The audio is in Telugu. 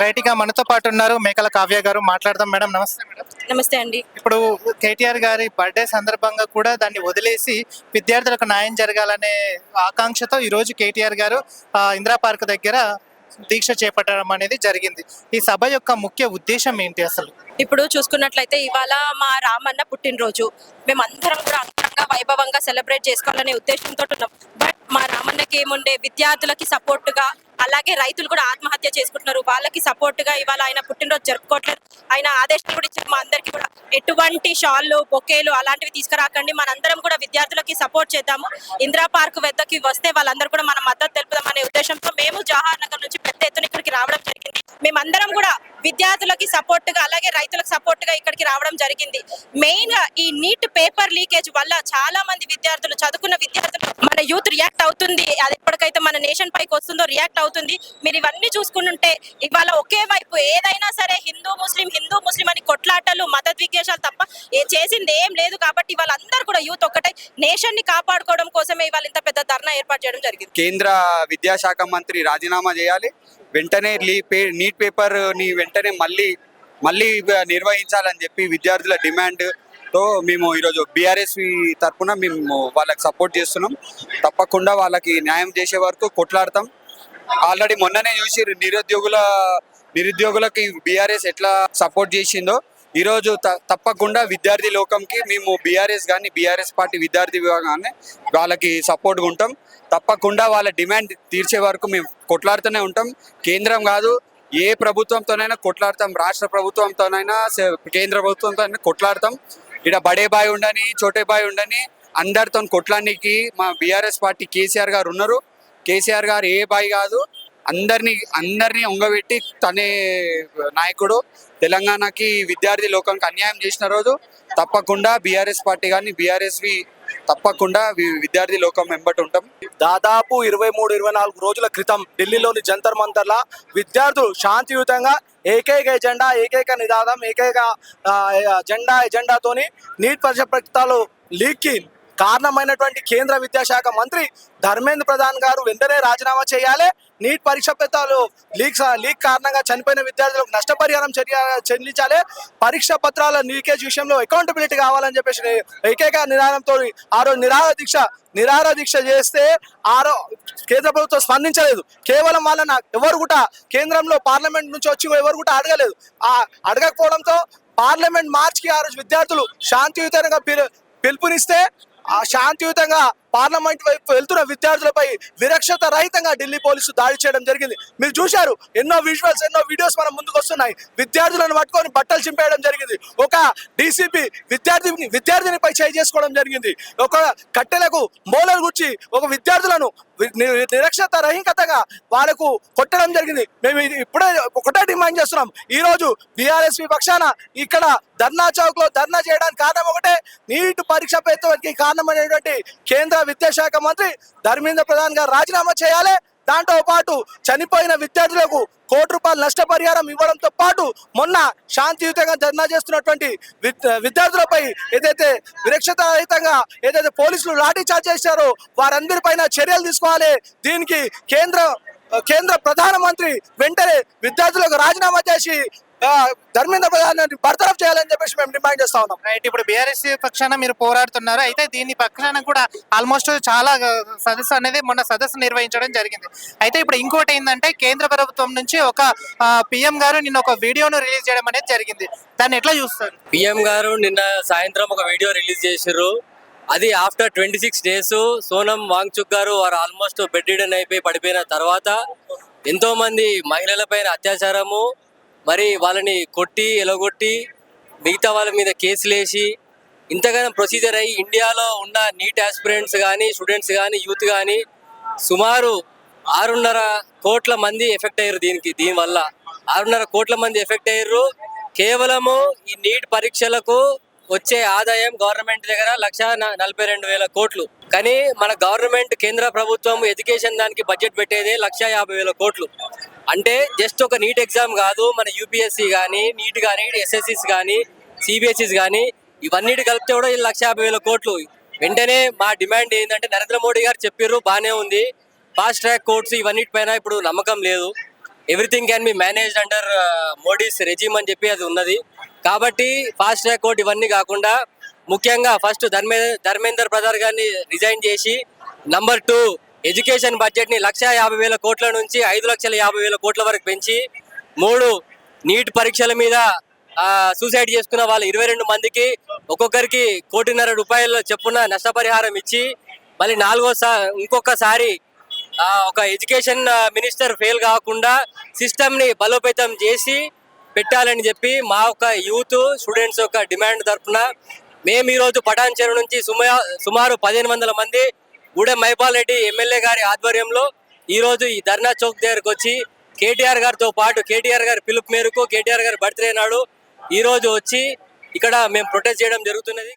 రైట్ గా మనతో పాటు ఉన్నారు మేకల కావ్య గారు. మాట్లాడదాం మేడం. నమస్తే మేడం. నమస్తే అండి. ఇప్పుడు కేటీఆర్ గారి బర్త్డే సందర్భంగా కూడా దాన్ని వదిలేసి విద్యార్థులకు న్యాయం జరగాలనే ఆకాంక్షతో ఈ రోజు కేటీఆర్ గారు ఇందిరా పార్క్ దగ్గర దీక్ష చేపట్టడం అనేది జరిగింది. ఈ సభ యొక్క ముఖ్య ఉద్దేశం ఏంటి అసలు? ఇప్పుడు చూసుకున్నట్లయితే ఇవాళ మా రామన్న పుట్టినరోజు. మేమందరం కూడా అంగరంగ వైభవంగా సెలబ్రేట్ చేసుకోవాలనే ఉద్దేశంతో ఉన్నాం. బట్ మా రామన్నకి ఏముండే విద్యార్థులకి సపోర్టుగా, అలాగే రైతులు కూడా ఆత్మహత్య చేసుకుంటున్నారు, వాళ్ళకి సపోర్టుగా ఇవాళ ఆయన పుట్టినరోజు జరుపుకోవట్లేదు. ఆయన ఆదేశాలు కూడా ఇచ్చారు మా అందరికి కూడా, ఎటువంటి షాళ్ళు బొకేలు అలాంటివి తీసుకురాకండి, మనందరం కూడా విద్యార్థులకి సపోర్ట్ చేద్దాము, ఇందిరా పార్క్ వద్దకి వస్తే వాళ్ళందరూ కూడా మన మద్దతు తెలుపుదాం అనే ఉద్దేశంతో మేము జవహర్ నగర్ నుంచి పెద్ద ఎత్తున ఇక్కడికి రావడం జరిగింది. మేమందరం కూడా విద్యార్థులకి సపోర్టుగా అలాగే రైతులకు సపోర్టుగా ఇక్కడికి రావడం జరిగింది. మెయిన్ గా ఈ నీట్ పేపర్ లీకేజ్ వల్ల చాలా మంది విద్యార్థులు, చదువుకున్న విద్యార్థులు, మన యూత్ రియాక్ట్ అవుతుంది. అది ఎప్పటికైతే మన నేషన్ పైకి వస్తుందో రియాక్ట్ అవుతుంది. మీరు ఇవన్నీ చూసుకుంటుంటే ఇవాళ ఒకే వైపు ఏదైనా సరే హిందూ ముస్లిం అని కొట్లాటలు, మత విద్వేషాలు తప్ప చేసింది ఏం లేదు. కాబట్టి వాళ్ళందరూ కూడా యూత్ ఒక్కటే నేషన్ ని కాపాడుకోవడం కోసమే ఇవాళ ఇంత పెద్ద ధర్నా ఏర్పాటు చేయడం జరిగింది. కేంద్ర విద్యాశాఖ మంత్రి రాజీనామా చేయాలి, వెంటనే నీట్ పేపర్ ని వెంటనే మళ్ళీ నిర్వహించాలని చెప్పి విద్యార్థుల డిమాండ్ తో మేము ఈరోజు బీఆర్ఎస్ తరఫున మేము వాళ్ళకి సపోర్ట్ చేస్తున్నాం. తప్పకుండా వాళ్ళకి న్యాయం చేసే వరకు కొట్లాడతాం. ఆల్రెడీ మొన్ననే చూసి నిరుద్యోగులకి బీఆర్ఎస్ ఎట్లా సపోర్ట్ చేసిందో ఈరోజు తప్పకుండా విద్యార్థి లోకంకి మేము బీఆర్ఎస్ పార్టీ విద్యార్థి విభాగాన్ని వాళ్ళకి సపోర్ట్గా ఉంటాం. తప్పకుండా వాళ్ళ డిమాండ్ తీర్చే వరకు మేము కొట్లాడుతూనే ఉంటాం. కేంద్రం కాదు, ఏ ప్రభుత్వంతోనైనా కొట్లాడతాం, రాష్ట్ర ప్రభుత్వంతోనైనా కేంద్ర ప్రభుత్వంతో కొట్లాడతాం. ఇక్కడ బడే బాయ్ ఉండని, చోటే బాయ్ ఉండని, అందరితో కొట్లాడానికి మా బీఆర్ఎస్ పార్టీ కేసీఆర్ గారు ఉన్నారు. కేసీఆర్ గారు ఏ బాయ్ కాదు, అందరినీ ఉంగబెట్టి తనే నాయకుడు. తెలంగాణకి విద్యార్థి లోకానికి అన్యాయం చేసిన రోజు తప్పకుండా బీఆర్ఎస్ పార్టీ కానీ బీఆర్ఎస్వి తప్పకుండా విద్యార్థి లోకం వెంబడి ఉంటాం. దాదాపు 23-24 రోజుల క్రితం ఢిల్లీలోని జంతర్ మంతర్ల విద్యార్థులు శాంతియుతంగా ఏకైక ఎజెండా, ఏకైక నినాదం, ఏకైక ఎజెండాతోని నీట్ పరీక్ష ఫలితాలు లీక్కి కారణమైనటువంటి కేంద్ర విద్యాశాఖ మంత్రి ధర్మేంద్ర ప్రధాన్ గారు వెంటనే రాజీనామా చేయాలి, నీట్ పరీక్ష ఫలితాలు లీక్ కారణంగా చనిపోయిన విద్యార్థులకు నష్టపరిహారం చెల్లించాలి, పరీక్ష పత్రాల లీకేజ్ విషయంలో అకౌంటబిలిటీ కావాలని చెప్పేసి ఏకైక నినాదంతో ఆ రోజు నిరాహార దీక్ష చేస్తే కేంద్ర ప్రభుత్వం స్పందించలేదు. కేవలం వాళ్ళని ఎవరు కూడా కేంద్రంలో పార్లమెంట్ నుంచి వచ్చి ఎవరు కూడా అడగలేదు. అడగకపోవడంతో పార్లమెంట్ మార్చికి ఆ రోజు విద్యార్థులు శాంతియుతంగా పిలుపునిస్తే శాంతియుతంగా పార్లమెంట్ వైపు వెళ్తున్న విద్యార్థులపై విరక్షత రహితంగా ఢిల్లీ పోలీసులు దాడి చేయడం జరిగింది. మీరు చూశారు, ఎన్నో విజువల్స్, ఎన్నో వీడియోస్ మన ముందుకు వస్తున్నాయి. విద్యార్థులను పట్టుకొని బట్టలు చింపేయడం జరిగింది. ఒక డీసీపీ విద్యార్థినిపై చేయి చేసుకోవడం జరిగింది. ఒక కట్టెలకు మూలలు గుచ్చి ఒక విద్యార్థులను నిరక్షత రహితంగా వాళ్ళకు కొట్టడం జరిగింది. మేము ఇప్పుడే ఒకటే డిమాండ్ చేస్తున్నాం. ఈ రోజు బీఆర్ఎస్ పక్షాన ఇక్కడ ధర్నా చౌక్ లో ధర్నా చేయడానికి కారణం ఒకటే, నీట్ పరీక్ష పేరుకి కారణమైనటువంటి కేంద్ర విద్యాశాఖ మంత్రి ధర్మేంద్ర ప్రధాన్ గారు రాజీనామా చేయాలి. దాంతో పాటు చనిపోయిన విద్యార్థులకు ₹1 కోటి నష్టపరిహారం ఇవ్వడంతో పాటు మొన్న శాంతియుతంగా ధర్నా చేస్తున్నటువంటి విద్యార్థులపై ఏదైతే విరక్షత రహితంగా ఏదైతే పోలీసులు లాఠీ చార్జ్ చేశారో వారందరిపైన చర్యలు తీసుకోవాలి. దీనికి కేంద్ర ప్రధానమంత్రి వెంటనే విద్యార్థులకు రాజీనామా చేసి ధర్మేంద్ర ప్రధాన్ బర్తరఫ్ చేయాలని చెప్పేసి మేము డిమాండ్ చేస్తా ఉన్నాం. రైట్, ఇప్పుడు బీఆర్ఎస్ పక్షాన మీరు పోరాడుతున్నారు. అయితే దీని పక్షాన కూడా ఆల్మోస్ట్ చాలా మొన్న సదస్సు నిర్వహించడం జరిగింది. అయితే ఇప్పుడు ఇంకోటి ఏంటంటే కేంద్ర ప్రభుత్వం నుంచి ఒక పిఎం గారు నిన్న ఒక వీడియోను రిలీజ్ చేయడం అనేది జరిగింది. దాన్ని ఎట్లా చూస్తారు? పిఎం గారు నిన్న సాయంత్రం ఒక వీడియో రిలీజ్ చేశారు. అది ఆఫ్టర్ 26 days సోనం వాంగ్చుక్ గారు వారు ఆల్మోస్ట్ బెడ్ రిడన్ అయిపోయి పడిపోయిన తర్వాత ఎంతో మంది మహిళలపైన అత్యాచారము, మరి వాళ్ళని కొట్టి ఎలగొట్టి మిగతా వాళ్ళ మీద కేసులు వేసి ఇంతగానో ప్రొసీజర్ అయ్యి ఇండియాలో ఉన్న నీట్ ఆస్పిరెంట్స్ కానీ స్టూడెంట్స్ కానీ యూత్ కానీ సుమారు 6.5 కోట్ల మంది ఎఫెక్ట్ అయ్యారు. దీనివల్ల 6.5 కోట్ల మంది ఎఫెక్ట్ అయ్యారు. కేవలము ఈ నీట్ పరీక్షలకు వచ్చే ఆదాయం గవర్నమెంట్ దగ్గర 1,42,000 కోట్లు. కానీ మన గవర్నమెంట్ కేంద్ర ప్రభుత్వం ఎడ్యుకేషన్ దానికి బడ్జెట్ పెట్టేదే 1,50,000 కోట్లు. అంటే జస్ట్ ఒక నీట్ ఎగ్జామ్ కాదు, మన యూపీఎస్సీ కానీ నీట్ కానీ ఎస్ఎస్సీస్ కానీ సిబిఎస్ఈస్ కానీ ఇవన్నిటి కలిపితే కూడా 1,50,000 కోట్లు. వెంటనే మా డిమాండ్ ఏంటంటే నరేంద్ర మోడీ గారు చెప్పారు, బాగానే ఉంది, ఫాస్ట్ ట్రాక్ కోర్ట్స్ ఇవన్నిటిపైన ఇప్పుడు నమ్మకం లేదు. Everything can be managed under Modi's regime అని చెప్పి అది ఉన్నది. కాబట్టి ఫాస్ట్ ట్రాక్ కోర్ట్ ఇవన్నీ కాకుండా ముఖ్యంగా ఫస్ట్ ధర్మేందర్ ప్రధాన్ గారిని రిజైన్ చేసి, నంబర్ 2 ఎడ్యుకేషన్ బడ్జెట్ ని 1,50,000 కోట్ల నుంచి 5,50,000 కోట్ల వరకు పెంచి, 3 నీట్ పరీక్షల మీద సూసైడ్ చేసుకున్న వాళ్ళు 22 మందికి ఒక్కొక్కరికి ₹1,50,00,000 చెప్పున నష్టపరిహారం ఇచ్చి, మళ్ళీ ఇంకొకసారి ఒక ఎడ్యుకేషన్ మినిస్టర్ ఫెయిల్ కాకుండా సిస్టమ్ ని బలోపేతం చేసి పెట్టాలని చెప్పి మా ఒక యూత్ స్టూడెంట్స్ యొక్క డిమాండ్ తరఫున మేము ఈరోజు పటాన్ చెరువు నుంచి సుమారు 1,500 మంది గూడెం మైపాల్ రెడ్డి ఎమ్మెల్యే గారి ఆధ్వర్యంలో ఈరోజు ఈ ధర్నా చౌక్ దగ్గరకు వచ్చి కేటీఆర్ గారితో పాటు కేటీఆర్ గారి పిలుపు మేరకు కేటీఆర్ గారి బర్త్డే నాడు ఈరోజు వచ్చి ఇక్కడ మేము ప్రొటెస్ట్ చేయడం జరుగుతున్నది.